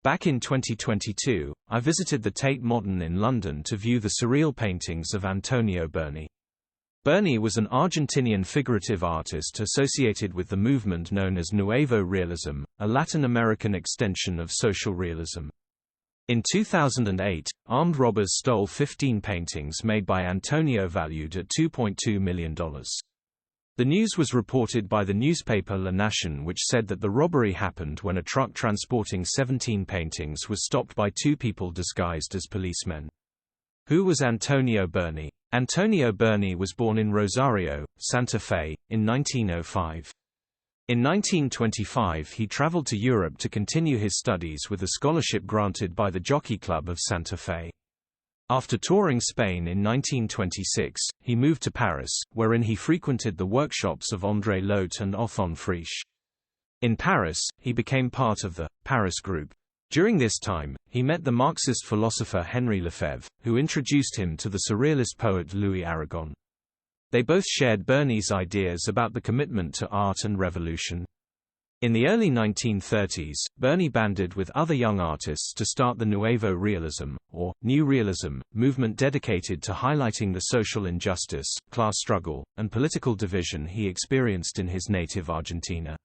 Back in 2022, I visited the Tate Modern in London to view the surreal paintings of Antonio Berni. Berni was an Argentinian figurative artist associated with the movement known as Nuevo Realism, a Latin American extension of social realism. In 2008, armed robbers stole 15 paintings made by Antonio valued at $2.2 million. The news was reported by the newspaper La Nación, which said that the robbery happened when a truck transporting 17 paintings was stopped by two people disguised as policemen. Who was Antonio Berni? Antonio Berni was born in Rosario, Santa Fe, in 1905. In 1925 he traveled to Europe to continue his studies with a scholarship granted by the Jockey Club of Santa Fe. After touring Spain in 1926, he moved to Paris, wherein he frequented the workshops of André Lhote and Othon Friesz. In Paris, he became part of the Paris group. During this time, he met the Marxist philosopher Henri Lefebvre, who introduced him to the surrealist poet Louis Aragon. They both shared Berni's ideas about the commitment to art and revolution. In the early 1930s, Berni banded with other young artists to start the Nuevo Realism, or New Realism, movement dedicated to highlighting the social injustice, class struggle, and political division he experienced in his native Argentina.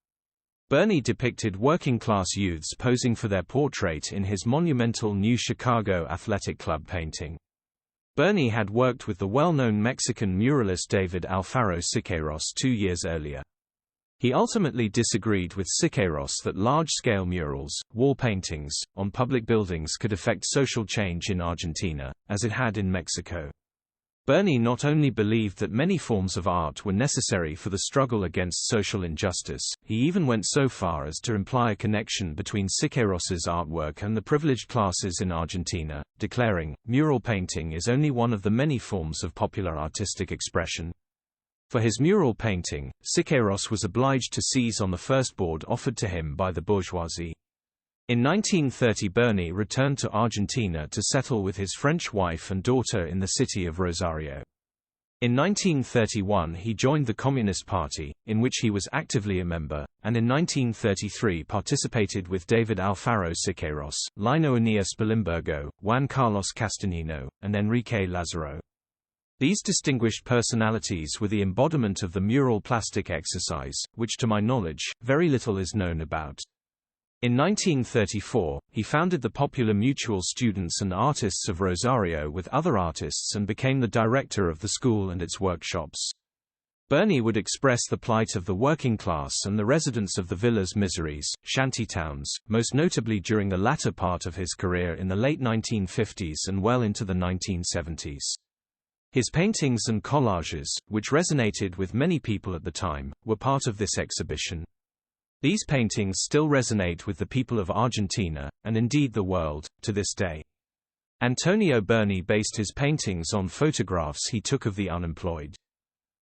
Berni depicted working-class youths posing for their portrait in his monumental New Chicago Athletic Club painting. Berni had worked with the well-known Mexican muralist David Alfaro Siqueiros 2 years earlier. He ultimately disagreed with Siqueiros that large-scale murals, wall paintings, on public buildings could affect social change in Argentina, as it had in Mexico. Berni not only believed that many forms of art were necessary for the struggle against social injustice, he even went so far as to imply a connection between Siqueiros's artwork and the privileged classes in Argentina, declaring, "Mural painting is only one of the many forms of popular artistic expression." For his mural painting, Siqueiros was obliged to seize on the first board offered to him by the bourgeoisie. In 1930 Berni returned to Argentina to settle with his French wife and daughter in the city of Rosario. In 1931 he joined the Communist Party, in which he was actively a member, and in 1933 participated with David Alfaro Siqueiros, Lino Anías Bilimbergo, Juan Carlos Castellano, and Enrique Lazaro. These distinguished personalities were the embodiment of the mural plastic exercise, which to my knowledge, very little is known about. In 1934, he founded the Popular Mutual Students and Artists of Rosario with other artists and became the director of the school and its workshops. Berni would express the plight of the working class and the residents of the villas miseries, shantytowns, most notably during the latter part of his career in the late 1950s and well into the 1970s. His paintings and collages, which resonated with many people at the time, were part of this exhibition. These paintings still resonate with the people of Argentina, and indeed the world, to this day. Antonio Berni based his paintings on photographs he took of the unemployed.